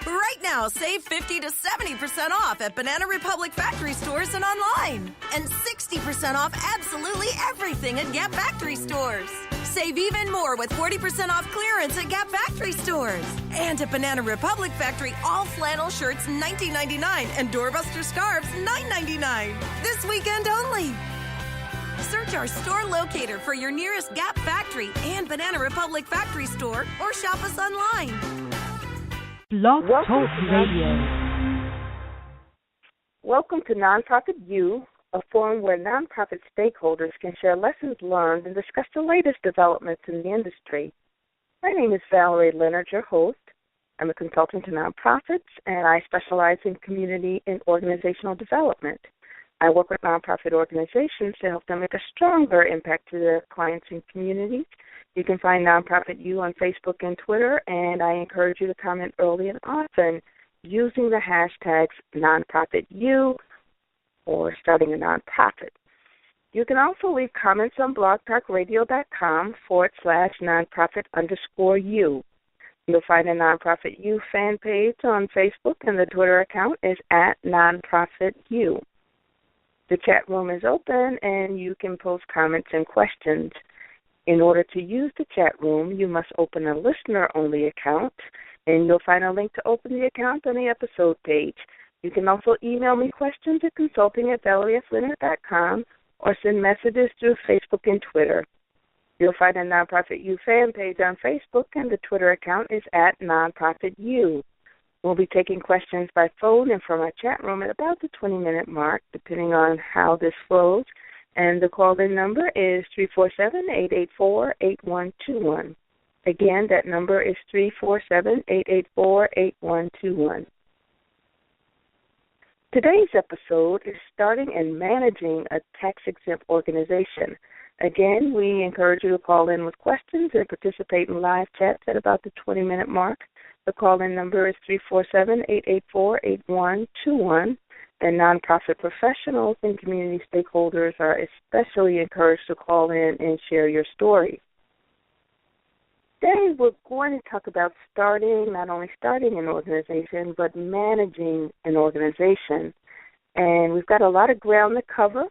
Right now, save 50 to 70% off at Banana Republic factory stores and online. And 60% off absolutely everything at Gap factory stores. Save even more with 40% off clearance at Gap factory stores. And at Banana Republic factory, all flannel shirts $19.99 and doorbuster scarves $9.99. This weekend only. Search our store locator for your nearest Gap factory and Banana Republic factory store, or shop us online. Blog Talk Radio. Welcome to Nonprofit U, a forum where nonprofit stakeholders can share lessons learned and discuss the latest developments in the industry. My name is Valerie Leonard, your host. I'm a consultant to nonprofits, and I specialize in community and organizational development. I work with nonprofit organizations to help them make a stronger impact to their clients and communities. You can find Nonprofit U on Facebook and Twitter, and I encourage you to comment early and often using the hashtags NonprofitU or starting a nonprofit. You can also leave comments on blogtalkradio.com/nonprofit_U. You'll find a Nonprofit U fan page on Facebook, and the Twitter account is @NonprofitU. The chat room is open, and you can post comments and questions. In order to use the chat room, you must open a listener-only account, and you'll find a link to open the account on the episode page. You can also email me questions at consulting@valeriefleonard.com or send messages through Facebook and Twitter. You'll find a Nonprofit U fan page on Facebook, and the Twitter account is @NonprofitU. We'll be taking questions by phone and from our chat room at about the 20-minute mark, depending on how this flows. And the call-in number is 347-884-8121. Again, that number is 347-884-8121. Today's episode is starting and managing a tax-exempt organization. Again, we encourage you to call in with questions and participate in live chats at about the 20-minute mark. The call-in number is 347-884-8121, and nonprofit professionals and community stakeholders are especially encouraged to call in and share your story. Today we're going to talk about not only starting an organization, but managing an organization. And we've got a lot of ground to cover.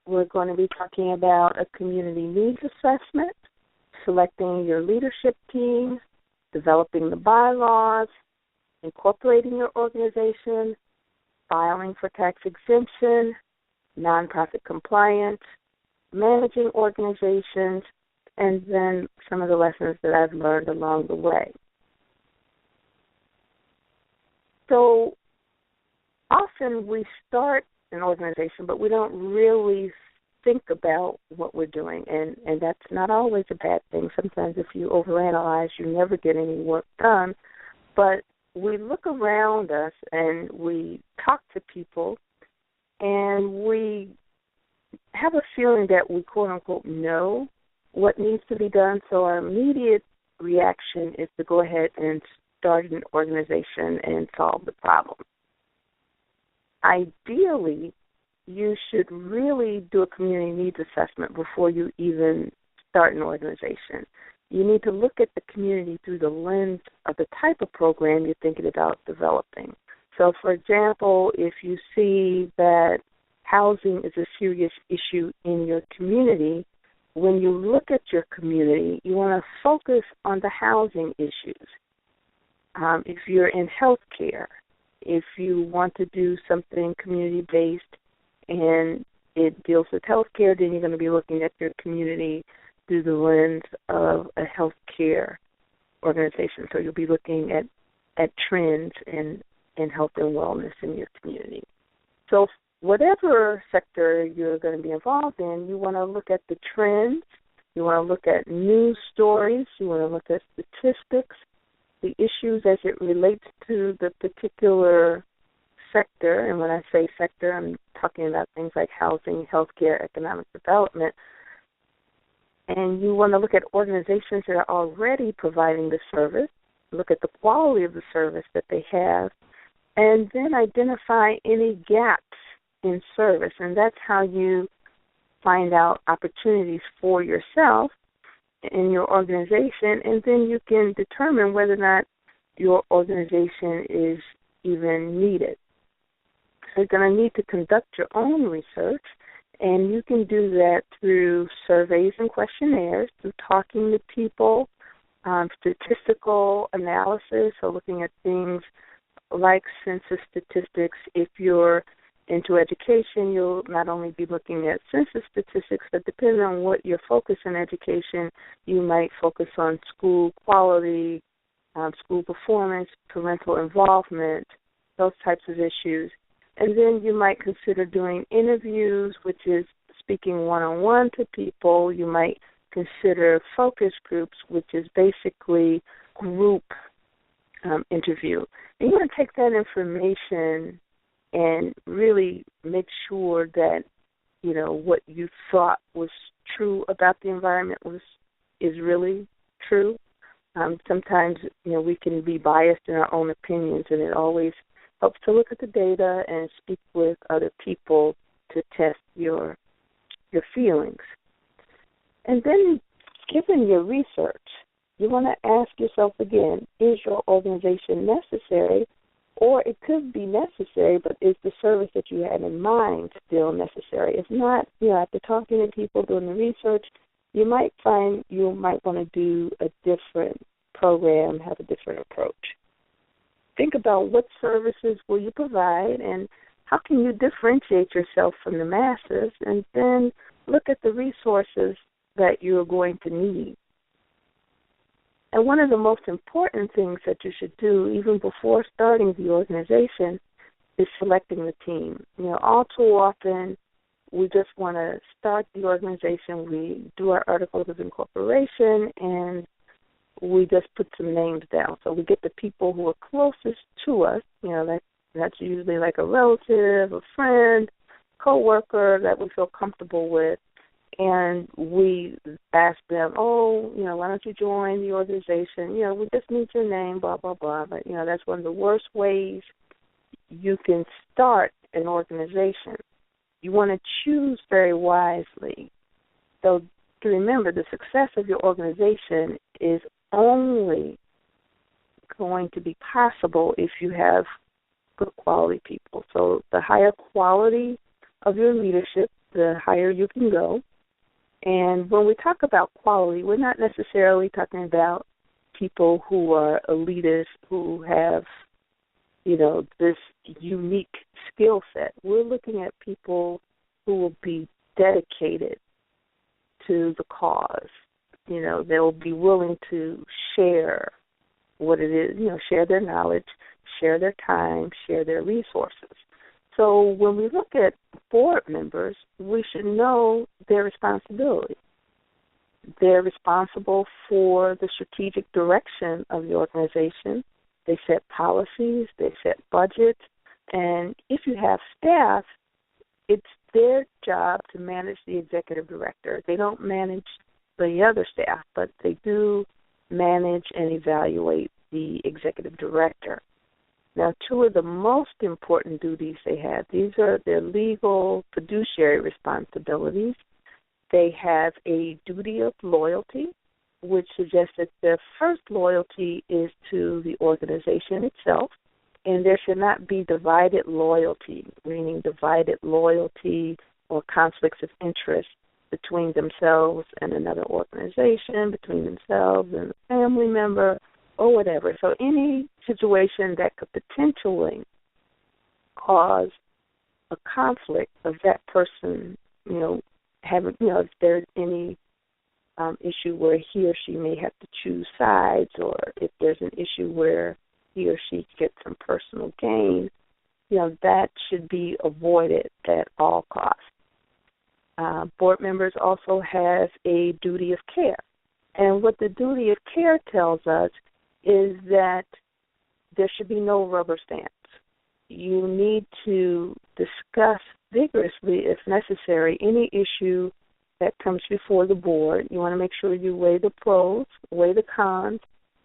We're going to be talking about a community needs assessment, selecting your leadership team, developing the bylaws, incorporating your organization, filing for tax exemption, nonprofit compliance, managing organizations, and then some of the lessons that I've learned along the way. So often we start an organization, but we don't really think about what we're doing, and that's not always a bad thing. Sometimes if you overanalyze, you never get any work done. But we look around us and we talk to people, and we have a feeling that we, quote-unquote, know what needs to be done, so our immediate reaction is to go ahead and start an organization and solve the problem. Ideally, you should really do a community needs assessment before you even start an organization. You need to look at the community through the lens of the type of program you're thinking about developing. So, for example, if you see that housing is a serious issue in your community, when you look at your community, you want to focus on the housing issues. If you're in healthcare, if you want to do something community-based and it deals with healthcare, then you're going to be looking at your community through the lens of a healthcare organization. So you'll be looking at trends in health and wellness in your community. So whatever sector you're going to be involved in, you want to look at the trends, you want to look at news stories, you want to look at statistics, the issues as it relates to the particular sector. And when I say sector, I'm talking about things like housing, healthcare, economic development. And you want to look at organizations that are already providing the service, look at the quality of the service that they have, and then identify any gaps in service. And that's how you find out opportunities for yourself in your organization, and then you can determine whether or not your organization is even needed. So you're going to need to conduct your own research, and you can do that through surveys and questionnaires, through talking to people, statistical analysis, so looking at things like census statistics. If you're into education, you'll not only be looking at census statistics, but depending on what your focus in education, you might focus on school quality, school performance, parental involvement, those types of issues. And then you might consider doing interviews, which is speaking one-on-one to people. You might consider focus groups, which is basically group interview. And you want to take that information and really make sure that, you know, what you thought was true about the environment is really true. Sometimes, you know, we can be biased in our own opinions, and it always helps to look at the data and speak with other people to test your feelings. And then, given your research, you want to ask yourself again, is your organization necessary? Or it could be necessary, but is the service that you had in mind still necessary? If not, you know, after talking to people, doing the research, you might find you might want to do a different program, have a different approach. Think about what services will you provide and how can you differentiate yourself from the masses, and then look at the resources that you're going to need. And one of the most important things that you should do, even before starting the organization, is selecting the team. You know, all too often, we just want to start the organization, we do our articles of incorporation, and we just put some names down. So we get the people who are closest to us, you know, that's usually like a relative, a friend, coworker that we feel comfortable with, and we ask them, oh, you know, why don't you join the organization? You know, we just need your name, blah, blah, blah. But, you know, that's one of the worst ways you can start an organization. You want to choose very wisely. So to remember, the success of your organization is only going to be possible if you have good quality people. So the higher quality of your leadership, the higher you can go. And when we talk about quality, we're not necessarily talking about people who are elitists, who have, you know, this unique skill set. We're looking at people who will be dedicated to the cause. You know, they'll be willing to share what it is, you know, share their knowledge, share their time, share their resources. So when we look at board members, we should know their responsibility. They're responsible for the strategic direction of the organization. They set policies, they set budgets, and if you have staff, it's their job to manage the executive director. They don't manage the other staff, but they do manage and evaluate the executive director. Now, two of the most important duties they have, these are their legal fiduciary responsibilities. They have a duty of loyalty, which suggests that their first loyalty is to the organization itself, and there should not be divided loyalty, meaning divided loyalty or conflicts of interest between themselves and another organization, between themselves and a family member, or whatever. So any situation that could potentially cause a conflict of that person, you know, having, you know, if there's any issue where he or she may have to choose sides, or if there's an issue where he or she gets some personal gain, you know, that should be avoided at all costs. Board members also have a duty of care. And what the duty of care tells us is that there should be no rubber stamps. You need to discuss vigorously, if necessary, any issue that comes before the board. You want to make sure you weigh the pros, weigh the cons,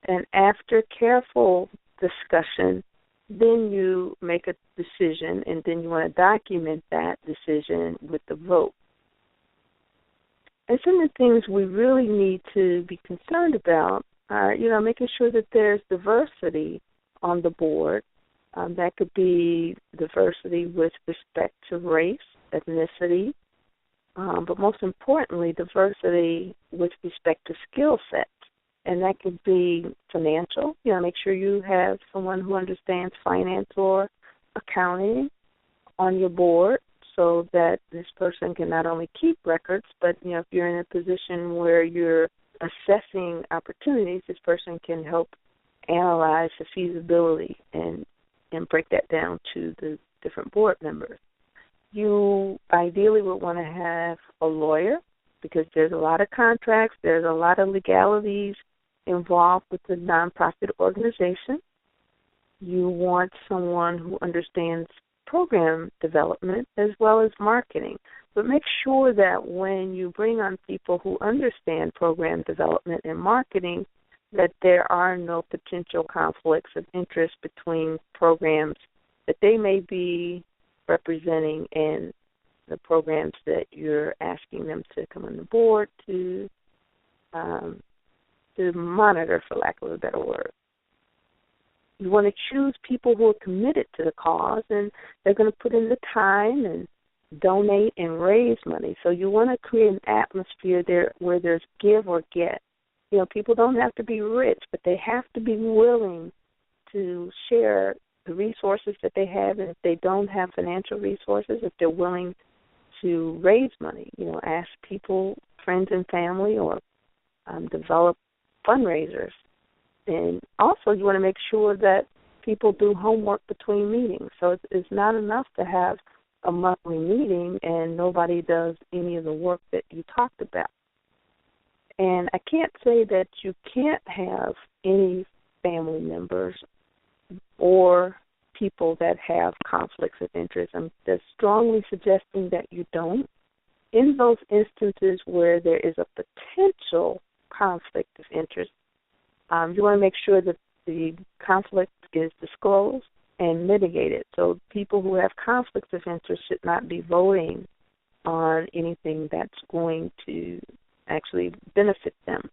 and after careful discussion, then you make a decision, and then you want to document that decision with the vote. And some of the things we really need to be concerned about making sure that there's diversity on the board. That could be diversity with respect to race, ethnicity, but most importantly, diversity with respect to skill sets. And that could be financial. Make sure you have someone who understands finance or accounting on your board so that this person can not only keep records, but, if you're in a position where you're assessing opportunities, this person can help analyze the feasibility and break that down to the different board members. You ideally would want to have a lawyer because there's a lot of contracts, there's a lot of legalities involved with the nonprofit organization. You want someone who understands program development as well as marketing. But make sure that when you bring on people who understand program development and marketing, that there are no potential conflicts of interest between programs that they may be representing and the programs that you're asking them to come on the board to monitor, for lack of a better word. You want to choose people who are committed to the cause, and they're going to put in the time and donate and raise money. So you want to create an atmosphere there where there's give or get. People don't have to be rich, but they have to be willing to share the resources that they have, and if they don't have financial resources, if they're willing to raise money, ask people, friends and family, or develop fundraisers. And also you want to make sure that people do homework between meetings. So it's not enough to have a monthly meeting and nobody does any of the work that you talked about. And I can't say that you can't have any family members or people that have conflicts of interest. I'm just strongly suggesting that you don't. In those instances where there is a potential conflict of interest, you want to make sure that the conflict is disclosed and mitigated. So people who have conflicts of interest should not be voting on anything that's going to actually benefit them.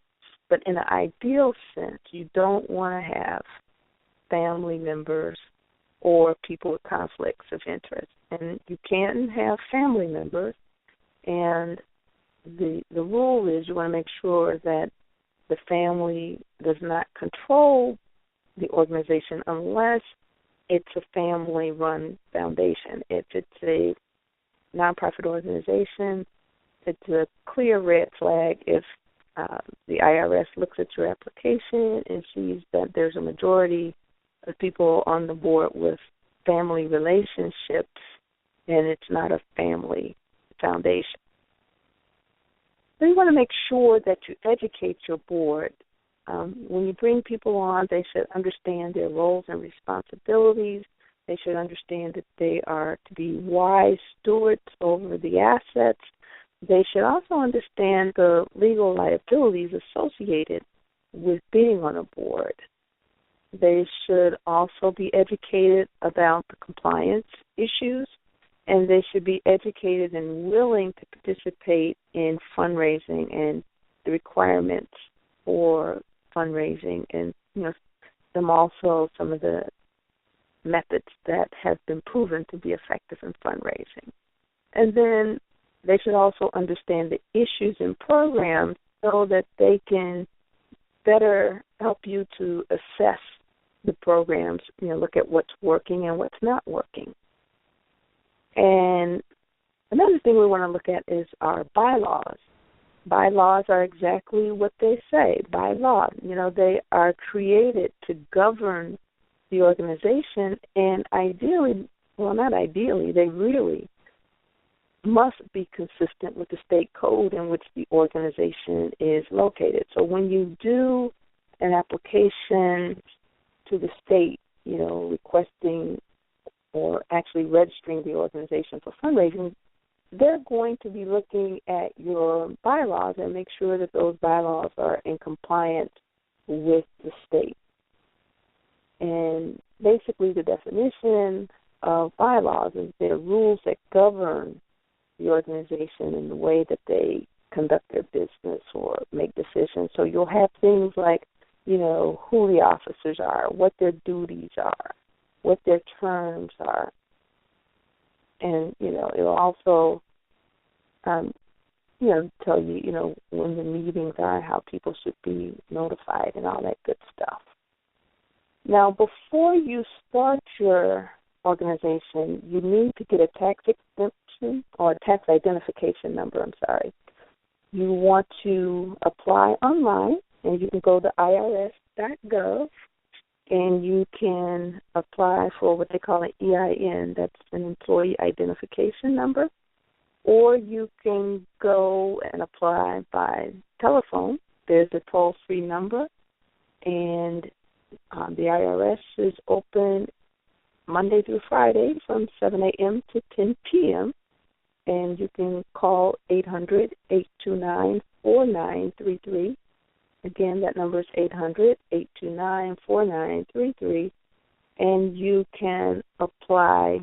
But in an ideal sense, you don't want to have family members or people with conflicts of interest. And you can have family members, and the rule is you want to make sure that the family does not control the organization unless it's a family-run foundation. If it's a nonprofit organization, it's a clear red flag if the IRS looks at your application and sees that there's a majority of people on the board with family relationships and it's not a family foundation. So you want to make sure that you educate your board. When you bring people on, they should understand their roles and responsibilities. They should understand that they are to be wise stewards over the assets. They should also understand the legal liabilities associated with being on a board. They should also be educated about the compliance issues, and they should be educated and willing to participate in fundraising and the requirements for fundraising, and them also some of the methods that have been proven to be effective in fundraising. And then they should also understand the issues and programs so that they can better help you to assess the programs, look at what's working and what's not working. And another thing we want to look at is our bylaws. Bylaws are exactly what they say, by law. They are created to govern the organization, and ideally, well, not ideally, they really must be consistent with the state code in which the organization is located. So when you do an application to the state, requesting or actually registering the organization for fundraising, they're going to be looking at your bylaws and make sure that those bylaws are in compliance with the state. And basically the definition of bylaws is they're rules that govern the organization in the way that they conduct their business or make decisions. So you'll have things like who the officers are, what their duties are, what their terms are. And, it'll also, tell you, when the meetings are, how people should be notified and all that good stuff. Now, before you start your organization, you need to get a tax exemption or a tax identification number, You want to apply online, and you can go to irs.gov, and you can apply for what they call an EIN. That's an employee identification number. Or you can go and apply by telephone. There's a toll-free number, and the IRS is open Monday through Friday from 7 a.m. to 10 p.m., and you can call 800-829-4933. Again, that number is 800-829-4933, and you can apply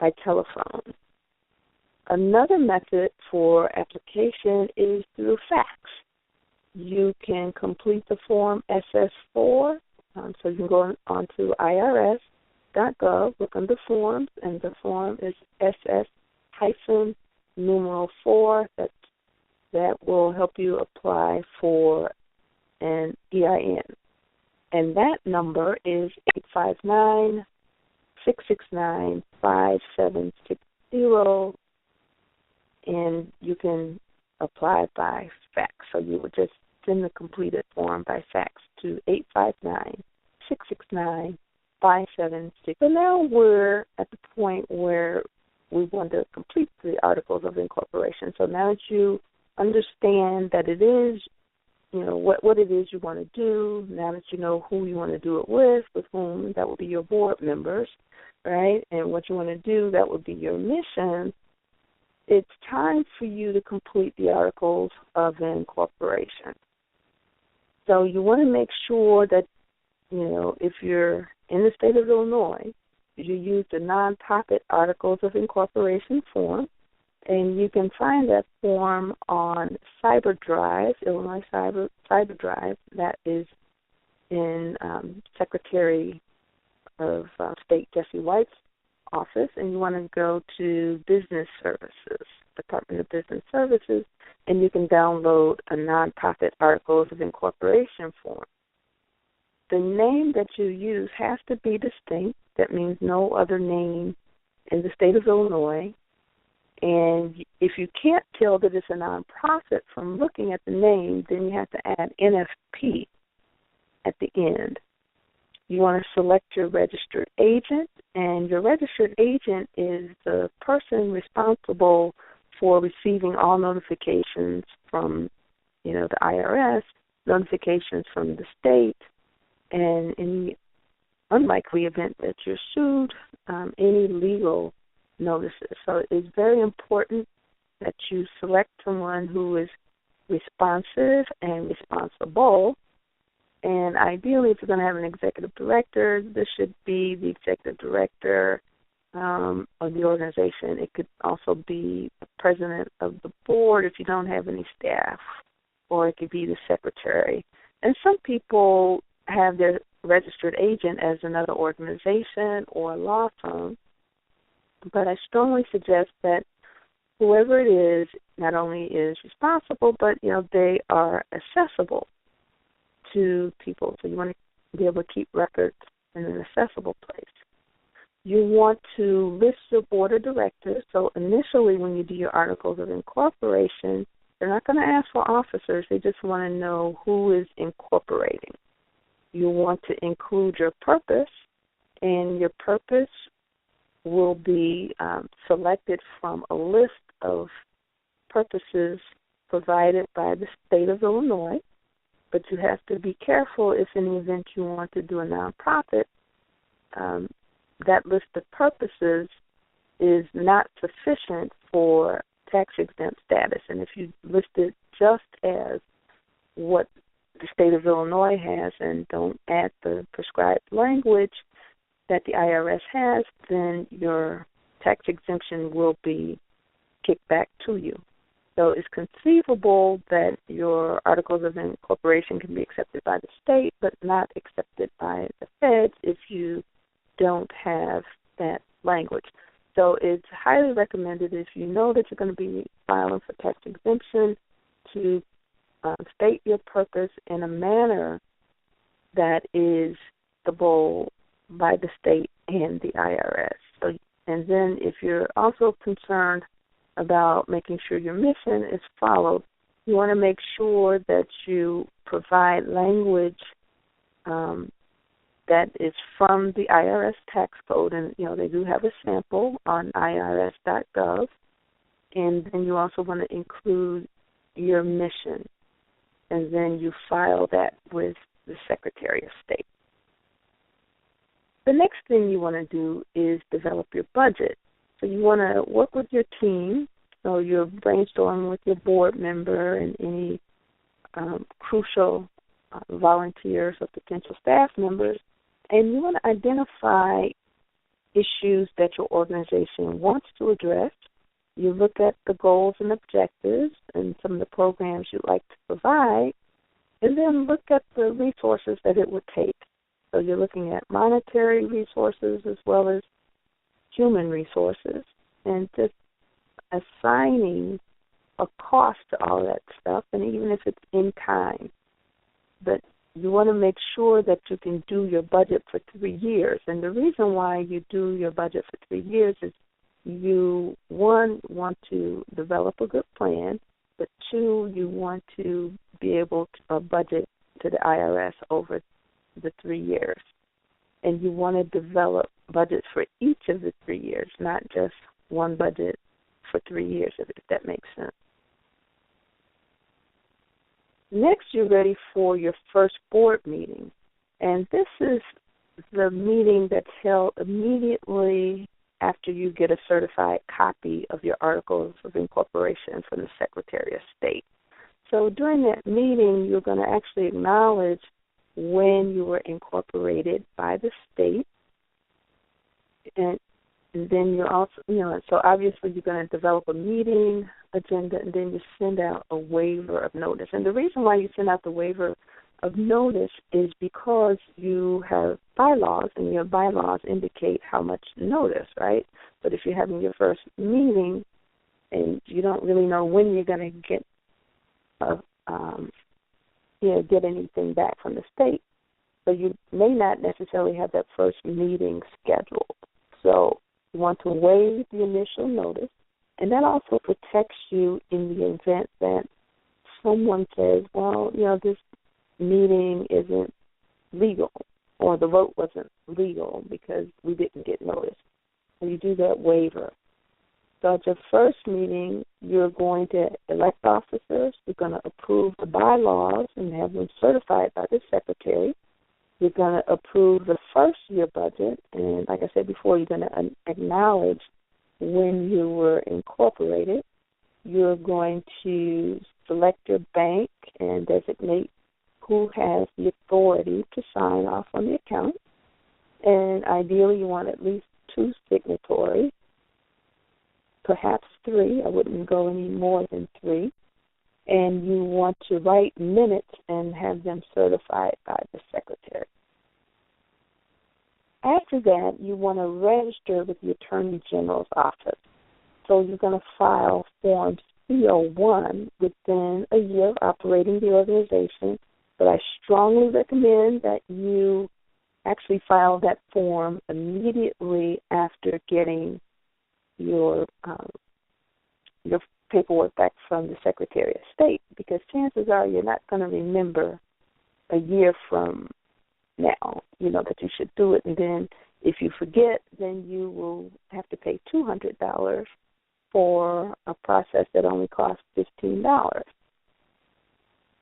by telephone. Another method for application is through fax. You can complete the form SS4, so you can go on to irs.gov, look under forms, and the form is SS-4. That will help you apply for an EIN. And that number is 859-669-5760, and you can apply by fax. So you would just send the completed form by fax to 859-669-5760. So now we're at the point where we want to complete the Articles of Incorporation. So now that you understand that it is, what it is you want to do, now that you know who you want to do it with whom, that will be your board members, right? And what you want to do, that will be your mission. It's time for you to complete the Articles of Incorporation. So you want to make sure that, if you're in the state of Illinois, you use the nonprofit Articles of Incorporation form, and you can find that form on CyberDrive, Illinois CyberDrive. That is in Secretary of State Jesse White's office, and you want to go to Business Services, Department of Business Services, and you can download a nonprofit Articles of Incorporation form. The name that you use has to be distinct. That means no other name in the state of Illinois. And if you can't tell that it's a nonprofit from looking at the name, then you have to add NFP at the end. You want to select your registered agent, and your registered agent is the person responsible for receiving all notifications from, the IRS, notifications from the state, and in the unlikely event that you're sued, any legal notices. So it's very important that you select someone who is responsive and responsible. And ideally, if you're going to have an executive director, this should be the executive director of the organization. It could also be the president of the board if you don't have any staff, or it could be the secretary. And some people have their registered agent as another organization or a law firm. But I strongly suggest that whoever it is not only is responsible, but, they are accessible to people. So you want to be able to keep records in an accessible place. You want to list your board of directors. So initially when you do your Articles of Incorporation, they're not going to ask for officers. They just want to know who is incorporating. You want to include your purpose, and your purpose will be selected from a list of purposes provided by the state of Illinois. But you have to be careful if in the event you want to do a nonprofit, that list of purposes is not sufficient for tax-exempt status. And if you list it just as what the state of Illinois has and don't add the prescribed language that the IRS has, then your tax exemption will be kicked back to you. So it's conceivable that your articles of incorporation can be accepted by the state but not accepted by the feds if you don't have that language. So it's highly recommended if you know that you're going to be filing for tax exemption to state your purpose in a manner that is acceptable by the state and the IRS. So, and then if you're also concerned about making sure your mission is followed, you want to make sure that you provide language that is from the IRS tax code, and they do have a sample on irs.gov, and then you also want to include your mission, and then you file that with the Secretary of State. The next thing you want to do is develop your budget. So you want to work with your team, so you're brainstorming with your board member and any crucial volunteers or potential staff members, and you want to identify issues that your organization wants to address. You look at the goals and objectives and some of the programs you'd like to provide, and then look at the resources that it would take. So you're looking at monetary resources as well as human resources, and just assigning a cost to all that stuff, and even if it's in kind. But you want to make sure that you can do your budget for 3 years. And the reason why you do your budget for 3 years is you, one, want to develop a good plan, but two, you want to be able to budget to the IRS over the 3 years. And you want to develop budgets for each of the 3 years, not just one budget for 3 years, if that makes sense. Next, you're ready for your first board meeting. And this is the meeting that's held immediately after you get a certified copy of your articles of incorporation from the Secretary of State. So during that meeting, you're going to actually acknowledge when you were incorporated by the state. And then you're also, so obviously you're going to develop a meeting agenda, and then you send out a waiver of notice. And the reason why you send out the waiver of notice is because you have bylaws, and your bylaws indicate how much notice, right? But if you're having your first meeting and you don't really know when you're going to get get anything back from the state, so you may not necessarily have that first meeting scheduled. So you want to waive the initial notice, and that also protects you in the event that someone says, well, this meeting isn't legal, or the vote wasn't legal because we didn't get notice. So you do that waiver. So at your first meeting, you're going to elect officers. You're going to approve the bylaws and have them certified by the secretary. You're going to approve the first year budget. And like I said before, you're going to acknowledge when you were incorporated. You're going to select your bank and designate who has the authority to sign off on the account. And ideally, you want at least 2 signatories, perhaps 3. I wouldn't go any more than 3. And you want to write minutes and have them certified by the secretary. After that, you want to register with the Attorney General's office. So you're going to file Form C01 within a year of operating the organization. But I strongly recommend that you actually file that form immediately after getting your paperwork back from the Secretary of State, because chances are you're not going to remember a year from now, that you should do it. And then if you forget, then you will have to pay $200 for a process that only costs $15.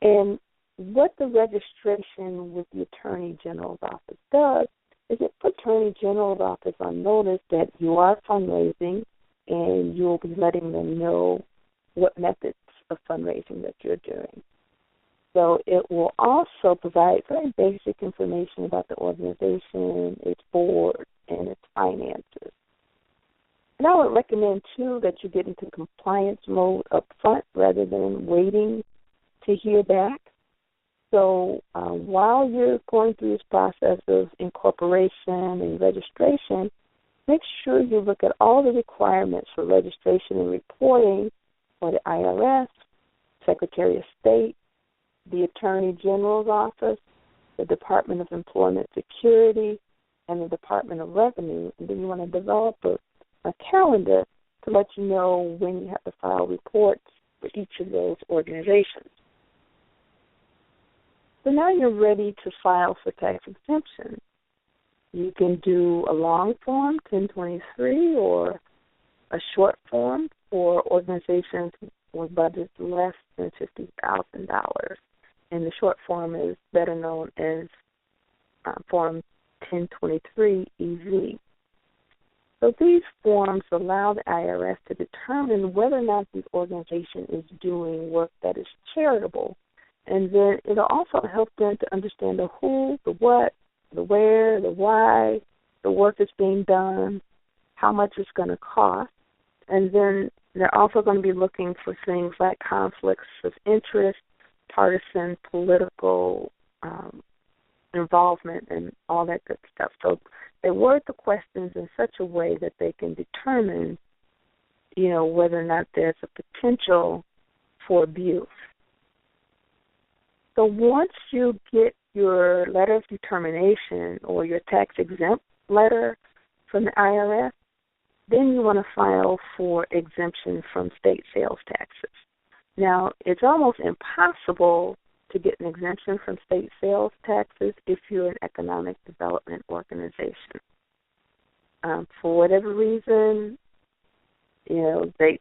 And what the registration with the Attorney General's office does is it puts Attorney General's office on notice that you are fundraising, and you'll be letting them know what methods of fundraising that you're doing. So it will also provide very basic information about the organization, its board, and its finances. And I would recommend, too, that you get into compliance mode up front rather than waiting to hear back. So while you're going through this process of incorporation and registration, make sure you look at all the requirements for registration and reporting for the IRS, Secretary of State, the Attorney General's Office, the Department of Employment Security, and the Department of Revenue. And then you want to develop a calendar to let you know when you have to file reports for each of those organizations. So now you're ready to file for tax exemption. You can do a long form, 1023, or a short form for organizations with budgets less than $50,000. And the short form is better known as Form 1023 EZ. So these forms allow the IRS to determine whether or not the organization is doing work that is charitable. And then it'll also help them to understand the who, the what, the where, the why the work is being done, how much it's going to cost. And then they're also going to be looking for things like conflicts of interest, partisan, political involvement, and all that good stuff. So they word the questions in such a way that they can determine, whether or not there's a potential for abuse. So once you get your letter of determination or your tax exempt letter from the IRS, then you want to file for exemption from state sales taxes. Now, it's almost impossible to get an exemption from state sales taxes if you're an economic development organization. For whatever reason, they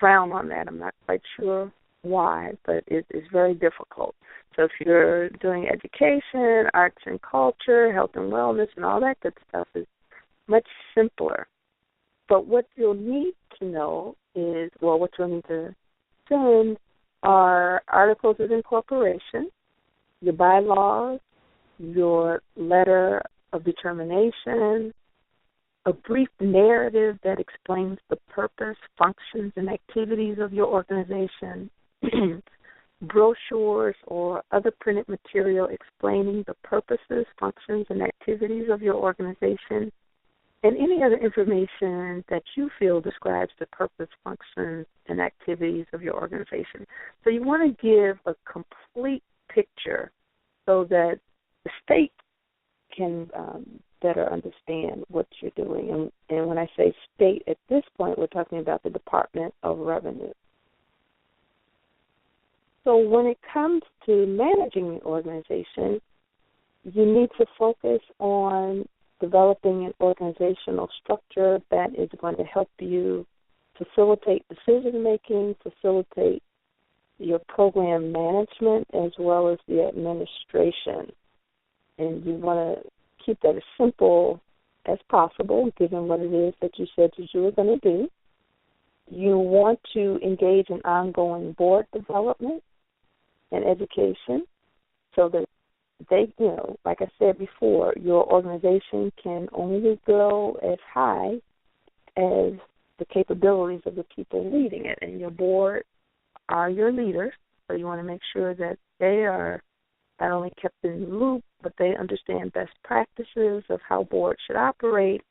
frown on that. I'm not quite sure why, but it's very difficult. So if you're doing education, arts and culture, health and wellness, and all that good stuff, is much simpler. But what you'll need to know is, what you'll need to send are articles of incorporation, your bylaws, your letter of determination, a brief narrative that explains the purpose, functions, and activities of your organization, brochures or other printed material explaining the purposes, functions, and activities of your organization, and any other information that you feel describes the purpose, functions, and activities of your organization. So you want to give a complete picture so that the state can better understand what you're doing. And when I say state, at this point, we're talking about the Department of Revenue. So when it comes to managing the organization, you need to focus on developing an organizational structure that is going to help you facilitate decision-making, facilitate your program management, as well as the administration. And you want to keep that as simple as possible, given what it is that you said that you were going to do. You want to engage in ongoing board development and education so that they, like I said before, your organization can only go as high as the capabilities of the people leading it. And your board are your leaders, so you want to make sure that they are not only kept in the loop, but they understand best practices of how boards should operate,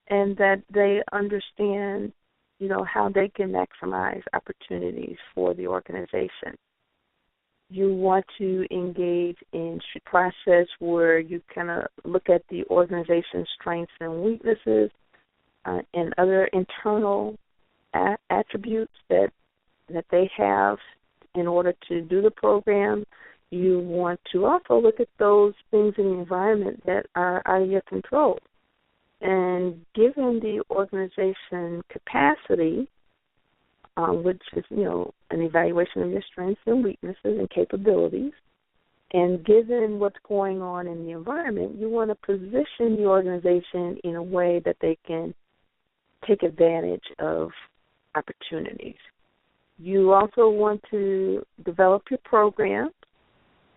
and that they understand, how they can maximize opportunities for the organization. You want to engage in a process where you kind of look at the organization's strengths and weaknesses and other internal attributes that they have in order to do the program. You want to also look at those things in the environment that are out of your control. And given the organization capacity, which is, an evaluation of your strengths and weaknesses and capabilities, and given what's going on in the environment, you want to position the organization in a way that they can take advantage of opportunities. You also want to develop your programs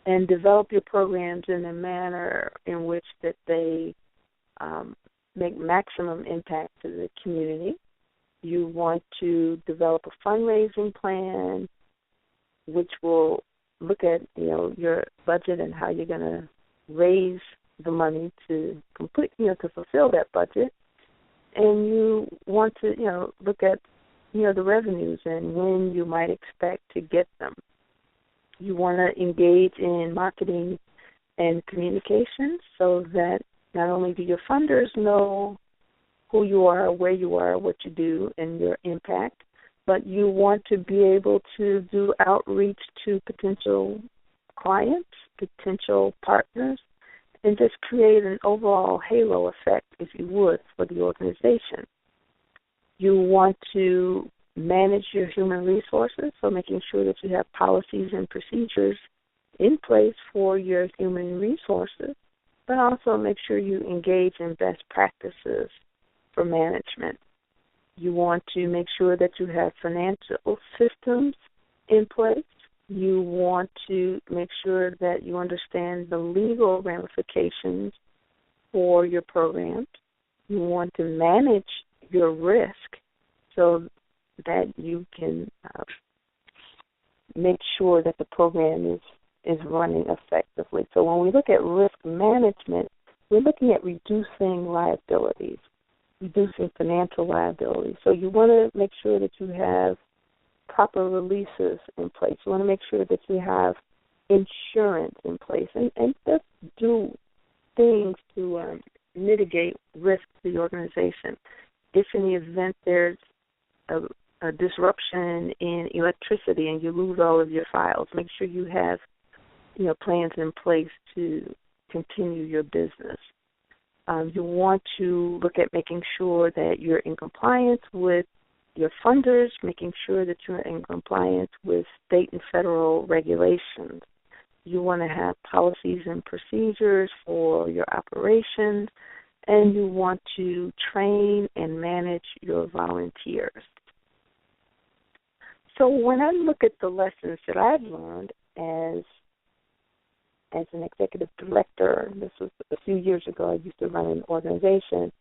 and develop your programs in a manner in which that they make maximum impact to the community. You want to develop a fundraising plan, which will look at, your budget and how you're going to raise the money to to fulfill that budget. And you want to, look at, the revenues and when you might expect to get them. You want to engage in marketing and communication so that not only do your funders know who you are, where you are, what you do, and your impact, but you want to be able to do outreach to potential clients, potential partners, and just create an overall halo effect, if you would, for the organization. You want to manage your human resources, so making sure that you have policies and procedures in place for your human resources, but also make sure you engage in best practices for management. You want to make sure that you have financial systems in place. You want to make sure that you understand the legal ramifications for your programs. You want to manage your risk so that you can make sure that the program is running effectively. So when we look at risk management, we're looking at reducing liabilities, reducing financial liabilities. So you want to make sure that you have proper releases in place. You want to make sure that you have insurance in place and just do things to mitigate risk to the organization. If in the event there's a disruption in electricity and you lose all of your files, make sure you have plans in place to continue your business. You want to look at making sure that you're in compliance with your funders, making sure that you're in compliance with state and federal regulations. You want to have policies and procedures for your operations, and you want to train and manage your volunteers. So when I look at the lessons that I've learned as an executive director, this was a few years ago, I used to run an organization,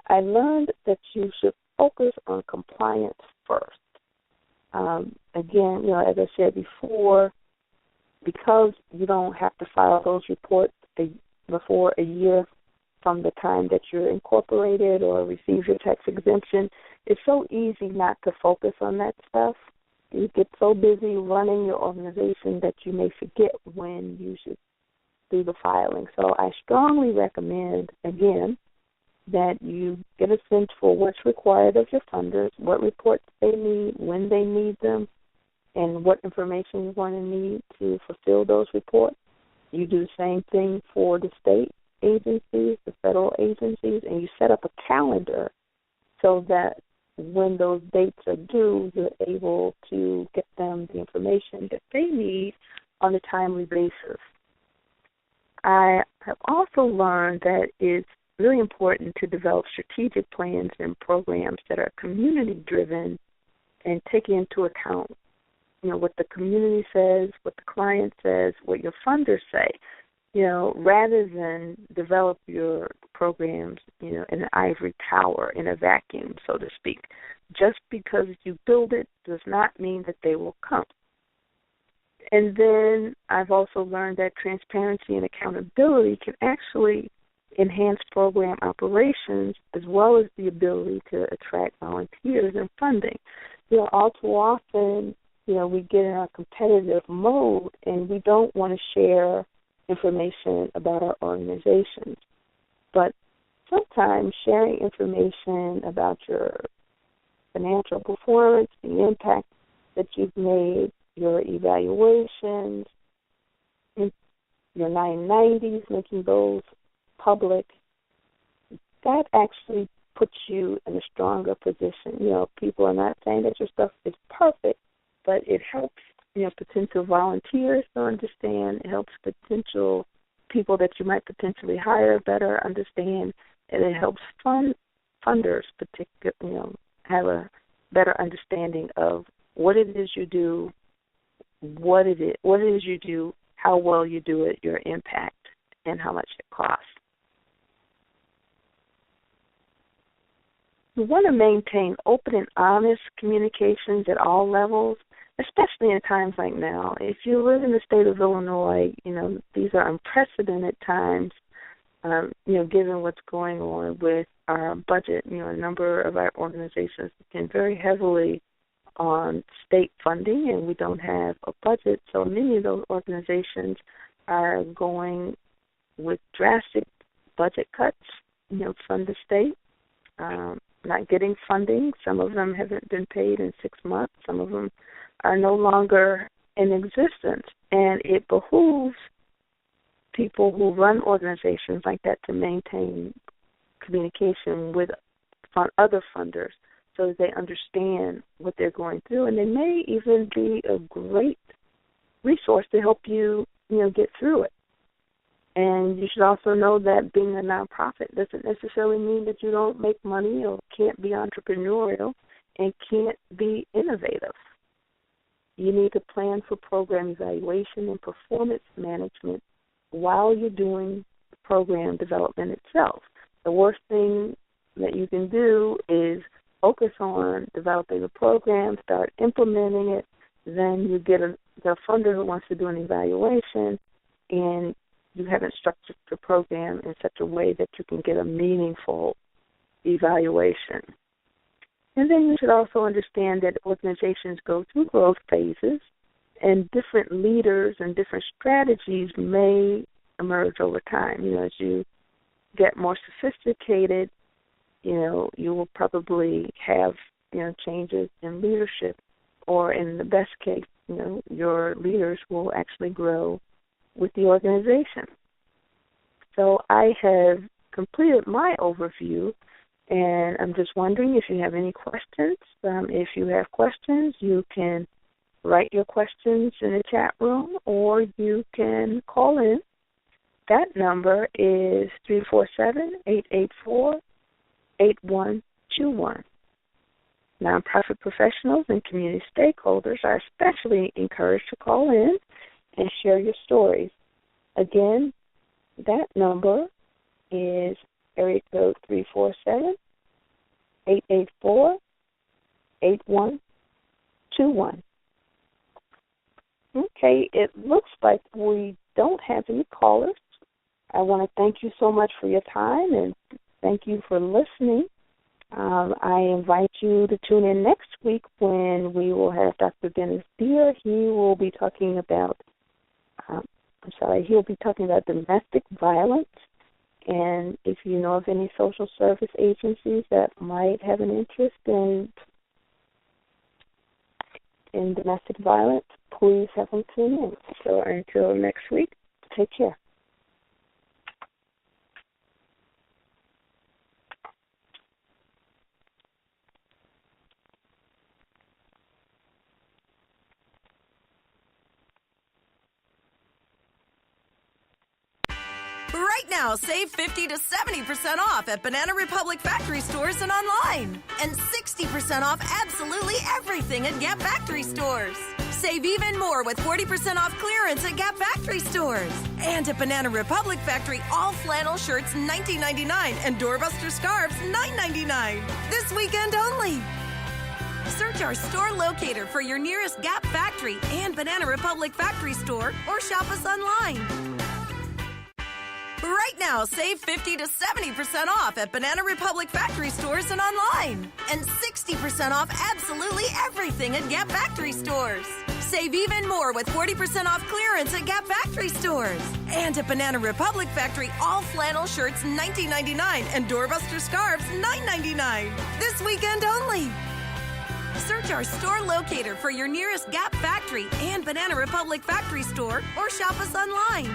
I learned that you should focus on compliance first. Again, as I said before, because you don't have to file those reports before a year from the time that you're incorporated or receive your tax exemption, it's so easy not to focus on that stuff. You get so busy running your organization that you may forget when you should do the filing. So I strongly recommend, again, that you get a sense for what's required of your funders, what reports they need, when they need them, and what information you're going to need to fulfill those reports. You do the same thing for the state agencies, the federal agencies, and you set up a calendar so that when those dates are due, you're able to get them the information that they need on a timely basis. I have also learned that it's really important to develop strategic plans and programs that are community-driven and take into account, what the community says, what the client says, what your funders say, rather than develop your programs, in an ivory tower, in a vacuum, so to speak. Just because you build it does not mean that they will come. And then I've also learned that transparency and accountability can actually enhance program operations as well as the ability to attract volunteers and funding. All too often, we get in a competitive mode and we don't want to share information about our organizations. But sometimes sharing information about your financial performance, the impact that you've made, your evaluations, your 990s, making those public, that actually puts you in a stronger position. People are not saying that your stuff is perfect, but it helps, potential volunteers to understand. It helps potential people that you might potentially hire better understand, and it helps funders, have a better understanding of what it is you do, what it is you do, how well you do it, your impact, and how much it costs. We want to maintain open and honest communications at all levels, especially in times like now. If you live in the state of Illinois, these are unprecedented times, given what's going on with our budget. A number of our organizations depend very heavily on state funding, and we don't have a budget. So many of those organizations are going with drastic budget cuts, from the state, not getting funding. Some of them haven't been paid in 6 months. Some of them are no longer in existence. And it behooves people who run organizations like that to maintain communication with other funders so that they understand what they're going through. And they may even be a great resource to help you, get through it. And you should also know that being a nonprofit doesn't necessarily mean that you don't make money or can't be entrepreneurial and can't be innovative. You need to plan for program evaluation and performance management while you're doing the program development itself. The worst thing that you can do is focus on developing a program, start implementing it, then you get the funder who wants to do an evaluation, and you haven't structured the program in such a way that you can get a meaningful evaluation. And then you should also understand that organizations go through growth phases, and different leaders and different strategies may emerge over time. As you get more sophisticated, you will probably have, changes in leadership, or in the best case, your leaders will actually grow with the organization. So I have completed my overview, and I'm just wondering if you have any questions. If you have questions, you can write your questions in the chat room, or you can call in. That number is 347-884-8121. Nonprofit professionals and community stakeholders are especially encouraged to call in and share your stories. Again, that number is area code 347-884-8121. Okay, it looks like we don't have any callers. I want to thank you so much for your time, and thank you for listening. I invite you to tune in next week when we will have Dr. Dennis Beer. He will be talking about he'll be talking about domestic violence. And if you know of any social service agencies that might have an interest in domestic violence, please have them tune in. So until next week, take care. Right now, save 50 to 70% off at Banana Republic factory stores and online. And 60% off absolutely everything at Gap factory stores. Save even more with 40% off clearance at Gap factory stores. And at Banana Republic factory, all flannel shirts $19.99 and doorbuster scarves $9.99. This weekend only. Search our store locator for your nearest Gap factory and Banana Republic factory store, or shop us online. Right now, save 50 to 70% off at Banana Republic factory stores and online. And 60% off absolutely everything at Gap factory stores. Save even more with 40% off clearance at Gap factory stores. And at Banana Republic factory, all flannel shirts $19.99 and doorbuster scarves $9.99. This weekend only. Search our store locator for your nearest Gap factory and Banana Republic factory store, or shop us online.